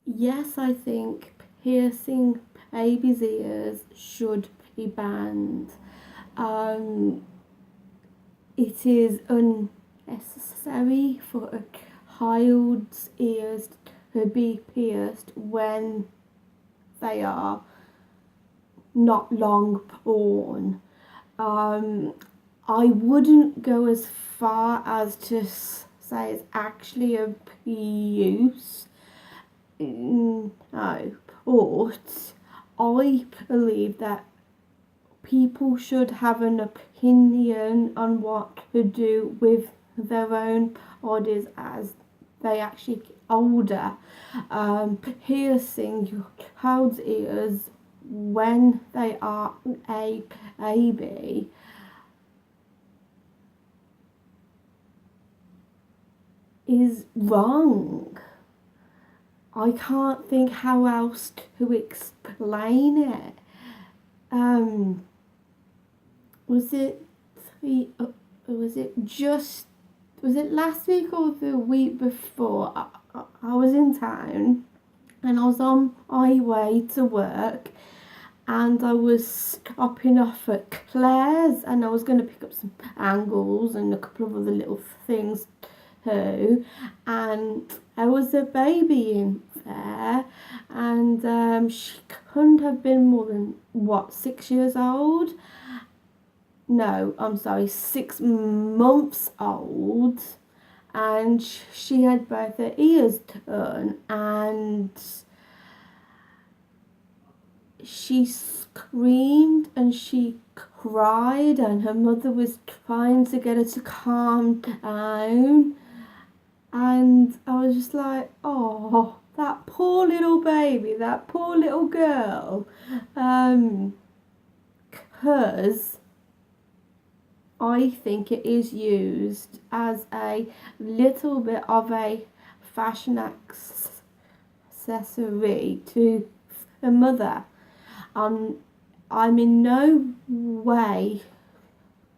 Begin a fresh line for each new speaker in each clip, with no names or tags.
yes, I think piercing babies' ears should be banned. Um, it is unnecessary for a child's ears to be pierced when they are not long born. Um, I wouldn't go as far as to say it's actually abuse. No, but I believe that people should have an opinion on what to do with their own bodies as they actually get older. Piercing your child's ears when they are a baby is wrong. I can't think how else to explain it. Um, was it was it just was it last week or the week before? I was in town and I was on my way to work and I was stopping off at Claire's and I was going to pick up some angles and a couple of other little things too, and there was a baby in there, and she couldn't have been more than 6 years old. No, I'm sorry, 6 months old, and she had both her ears done, and she screamed and she cried, and her mother was trying to get her to calm down. And I was just like, oh, that poor little baby, that poor little girl. Because I think it is used as a little bit of a fashion accessory to a mother. I'm in no way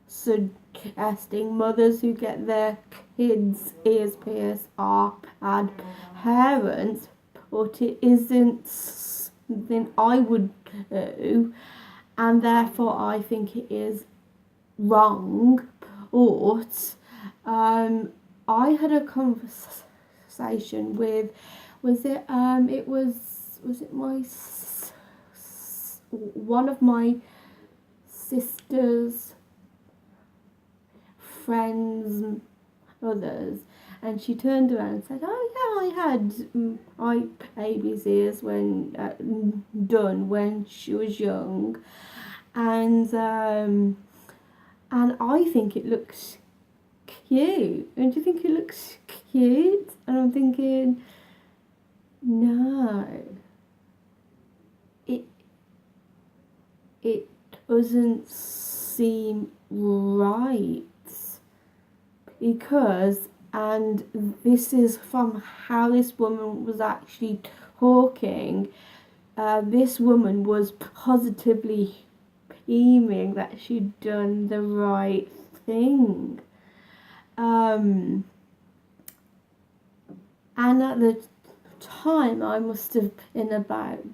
suggesting mothers who get their kids' ears pierced are bad parents, but it isn't something I would do, and therefore I think it is wrong. But I had a conversation with, was it my one of my sister's friends, others, and she turned around and said, "Oh yeah, I had my baby's ears when done when she was young, and I think it looks cute. Don't you think it looks cute?" And I'm thinking, no, it doesn't seem right. Because, and this is from how this woman was actually talking, this woman was positively beaming that she'd done the right thing. And at the time I must have been about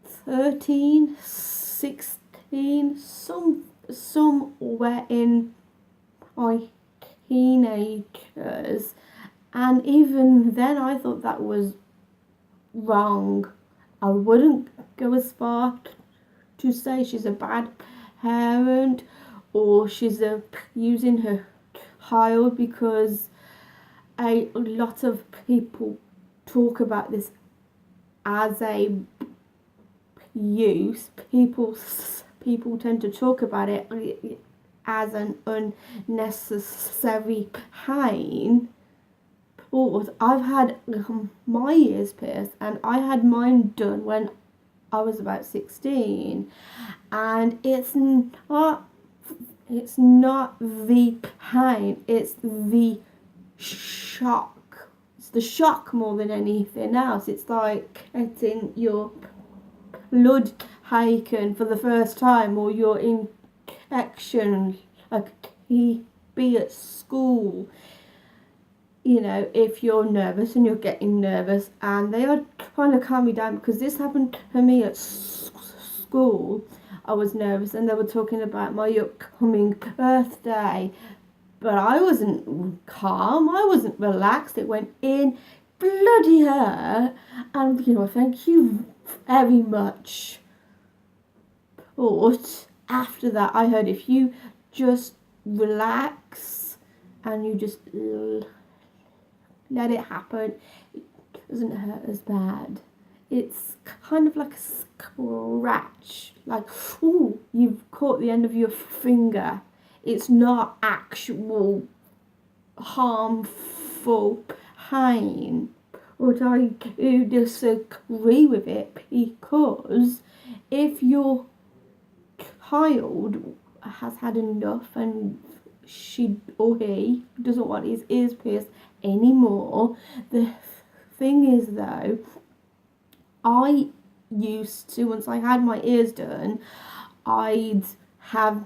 13, 16, somewhere in my teenagers, and even then I thought that was wrong. I wouldn't go as far to say she's a bad parent or she's using her child, because a lot of people talk about this as a use. People tend to talk about it as an unnecessary pain. But I've had my ears pierced, and I had mine done when I was about 16, and it's not the pain, it's the shock. It's the shock more than anything else. It's like getting your blood taken for the first time, or your infection, like TB at school. if you're nervous and you're getting nervous and they are trying to calm you down, because this happened to me at school. I was nervous and they were talking about my upcoming birthday, but I wasn't calm, I wasn't relaxed. It went in bloody hurt, and thank you very much. But after that, I heard if you just relax and you just let it happen, it doesn't hurt as bad. It's kind of like a scratch, like, ooh, you've caught the end of your finger. It's not actual harmful pain. But I do disagree with it, because if your child has had enough and she or he doesn't want his ears pierced anymore, the thing is though, I used to, once I had my ears done, I'd have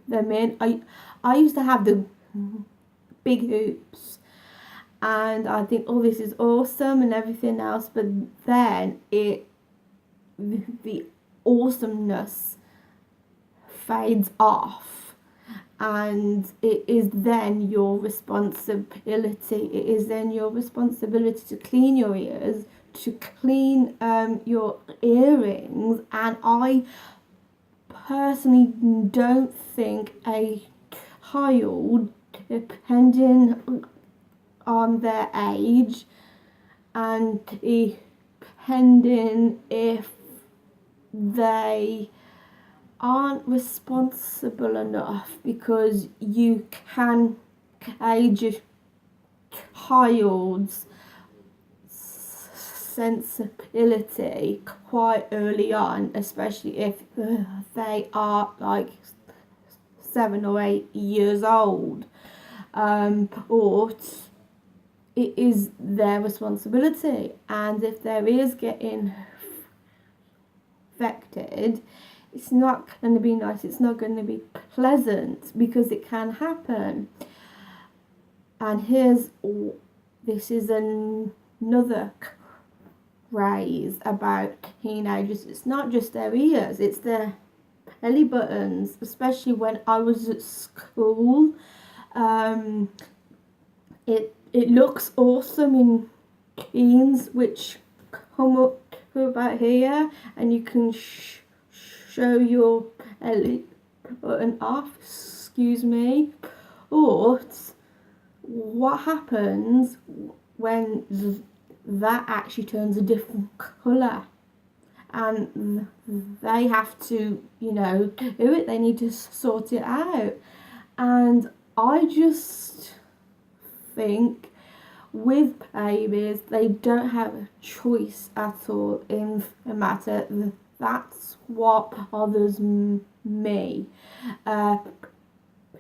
them in. I used to have the big hoops, and I think, oh, this is awesome and everything else, but then the awesomeness fades off, and it is then your responsibility. It is then your responsibility to clean your ears, to clean your earrings, and I personally don't think a child, depending on their age and depending if they aren't responsible enough, because you can age a child's sensibility quite early on, especially if they are like 7 or 8 years old. Or it is their responsibility, and if their ears get infected, it's not going to be nice, it's not going to be pleasant, because it can happen. And this is another craze about teenagers. It's not just their ears, it's their belly buttons. Especially when I was at school, it looks awesome in teens which come up to about here, and you can show your belly button off, excuse me. But what happens when that actually turns a different colour, and they have to do it, they need to sort it out. And I just think with babies, they don't have a choice at all in the matter. That's what bothers me,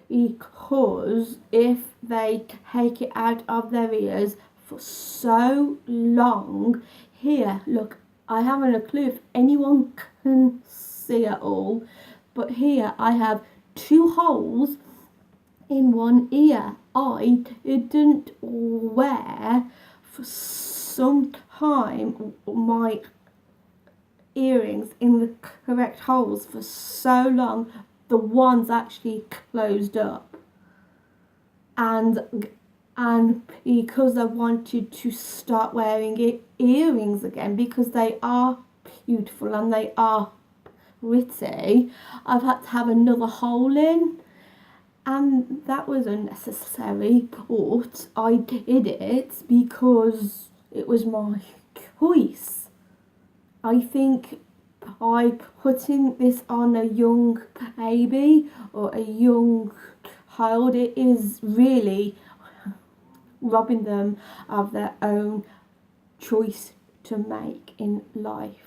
because if they take it out of their ears for so long, here, look, I haven't a clue if anyone can see it all, but here I have 2 holes in one ear. I didn't wear for some time my earrings in the correct holes for so long, the ones actually closed up, and because I wanted to start wearing earrings again, because they are beautiful and they are pretty, I've had to have another hole in, and that was unnecessary, but I did it because it was my choice. I think by putting this on a young baby or a young child, it is really robbing them of their own choice to make in life.